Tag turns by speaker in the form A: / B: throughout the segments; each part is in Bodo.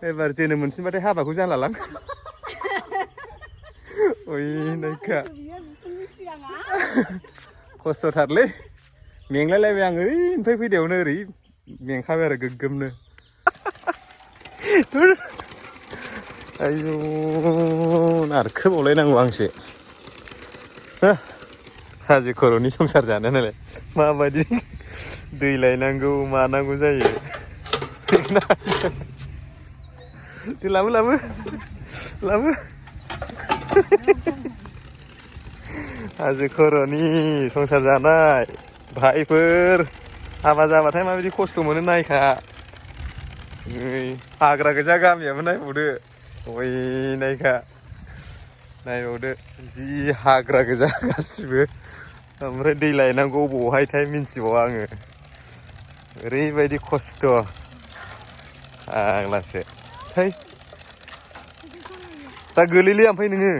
A: एबार जोनोम मोनफिनबाथाय हाबाखौ जानलालां ओइ नायखा खस्थ'थारलै मेंलायलायबाय आं ओरैनिफ्राय फैनायावनो ओरै मेंखाबाय आरो गोग्गोमनो आयौ नारखोबावलायनांगौ आंसो हाजो खर'नि संसार जानो नालाय माबायदि दै लायनांगौ मानांगौ जायो लाबो लाबो लाबो हाजो खर'नि संसार जानाय भाइफोर हाबा जाबाथाय माबायदि खस्थ' मोनो नायखा नै हाग्रा गोजा गामियाबो नायबावदो ओइ नायखा नायबावदो जि हाग्रा गोजा गासिबो ओमफ्राय दै लायनांगौ बहायथाय मिन्थिबावा आङो ओरैबायदि खस्थ' आग्लासो थै दा गोलैलै ओमफ्राय नोङो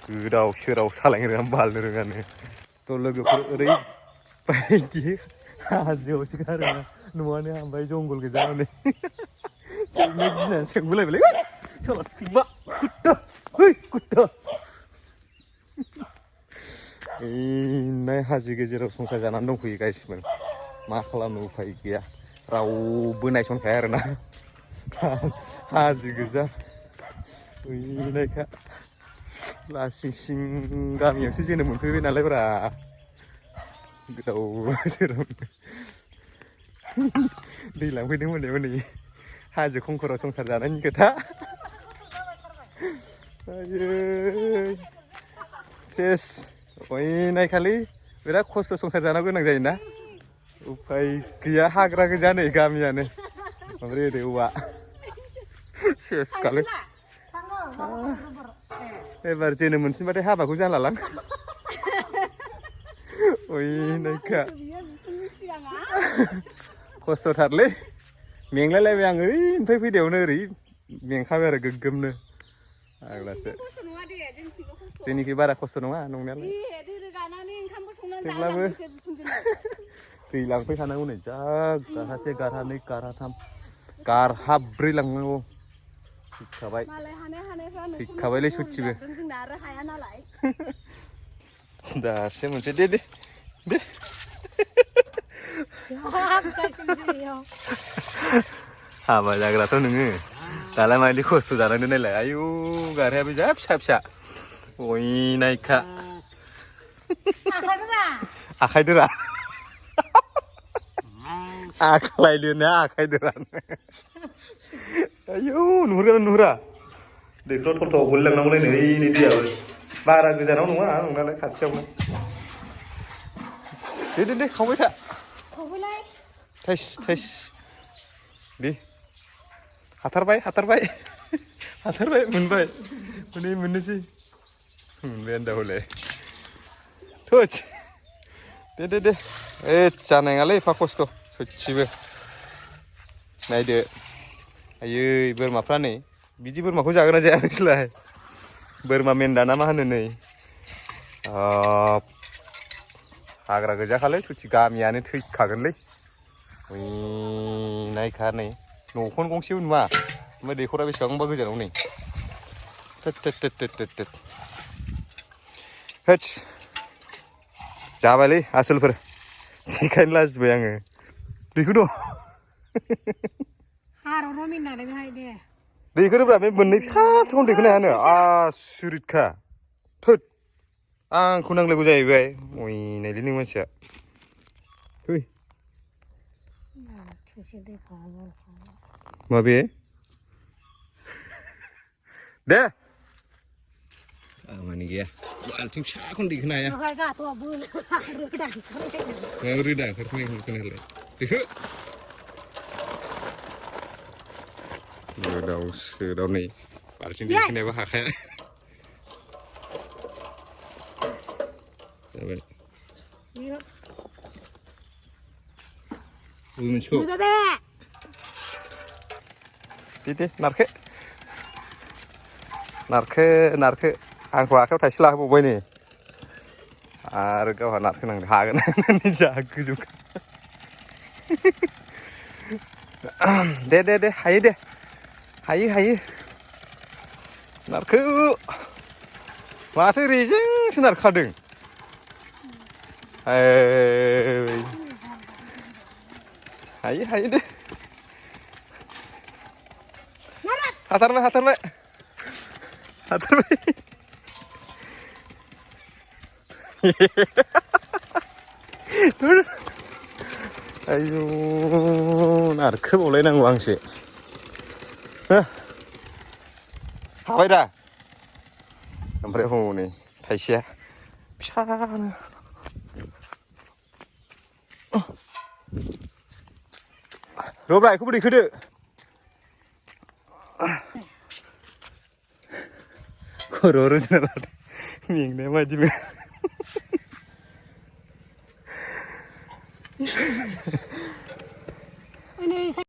A: गोदाव सोराव सालायनो रोङा बारनो रोङानो थ' लोगोफोर ओरैबायदि हाजोआवसो गारोना न'आनो ओमफ्राय जंगल गोजा हनै सोंनो गिनानै सोंबोलायबायलै ओइ हाजो गेजेराव संसार जानानै दंफैयो गाइसमोन मा खालामनो उफाय गैया रावबो नायसनखाया आरोना हाजो गोजा ओइ नायखा लासिं सिं गामियावसो जोनोम मोनफैबाय नालाय ब्रा गोदाव सोरावनो दै लांफैदों हनै हनै हाजो खंखराव संसार जानायनि खोथा आयै सेस ओइ नायखालै बिराद खस्थ' संसार जानांगौ गोनां जायोना उफाय गैया हाग्रा गोजा नै गामियानो ओमफ्राय ओरै औवा सेस खालै एबार जोनोम मोनफिनबाथाय हाबाखौ जानलालां ओइ नायखा खस्थ'थारलै मेंलायलायबाय आं ओरैनिफ्राय फैनायावनो ओरै मेंखाबाय आरो गोग्गोमनो आग्लासो जोंनिखै बारा खस्थ' नङा नंनायालाय थेवब्लाबो दै लांफैखानांगौ नै जा गारहासे गारहानै गारहाथाम गारहाब्रै लांनांगौ थैखाबायलै सयथिबो दासो मोनसे दे दे दे हाबा जाग्राथ' नोङो दालाय माबायदि खस्थ' जानांदों नायलाय आयु गारहायाबो जा फिसा फिसा ओइ नायखा आखाइदोरा आख्लायदोना आखाइदोरानो आयौ नुहुरगोना नुहुरा दैखराव थलथाव गोलैलांनांगौलाय नै नै दैयाबो बारा गोजानाव नङा नंनायालाय खाथियावनो दे दे दे खावबाय था थाइस थाइस दे हाथारबाय हाथारबाय हाथारबाय मोनबाय हनै मोननोसै मोनबायानो दा हले थोस दे दे दे ओइ जानाय नङालै एफा खस्थ' सयथिबो नायदो आयै बोरमाफ्रा नै बिदि बोरमाखौ जागोन ना जाया नोंसोरलाय बोरमा मेन्दा ना मा होनो नै हाग्रा गोजाखालै सयथि गामियानो थैखागोनलै ओइ नायखा नै न'खौनो गंसेबो नुवा ओमफ्राय दैखरा बेसेबांबा गोजानाव नै थोद थोद थोद थोद थोद होदस जाबायलै आसोलफोर बेखायनो लाजिबाय आङो दैखौ दं दैखौनो ब्रा बे मोननै फिसा फिसाखौनो दैखोनो हायानो आसुरितखा थोद आंखौ नांलायगौ जाहैबाय अयनायलै नों मानसिया फै माबे दे खामानि गैया बाल्थिं फिसाखौनो दैखोनो हाया रोदा ओंखारखोनायालाय दैखो गोदाव सोराव नै बाल्थिं दैखोनायाबो हाखाया जाबाय मोनसेखौ दे दे नारखो नारखो नारखो आंखौ आखायाव थाइसे लाहोबावबाय नै आरो गावहा नारखोनांदों हागोन होननानै जा गोजौ दे दे दे हायो दे हायो नारखो माथो रेजेंसो नारखादों हायो दे हाथारबाय आयौ नारखोबावलायनांगौ आंसो हाबाय दा ओमफ्राय हनै थाइसेया फिसानो रब्रा बेखौबो दैखोदो खर' रुजुना लादो मेंनाय बायदिबो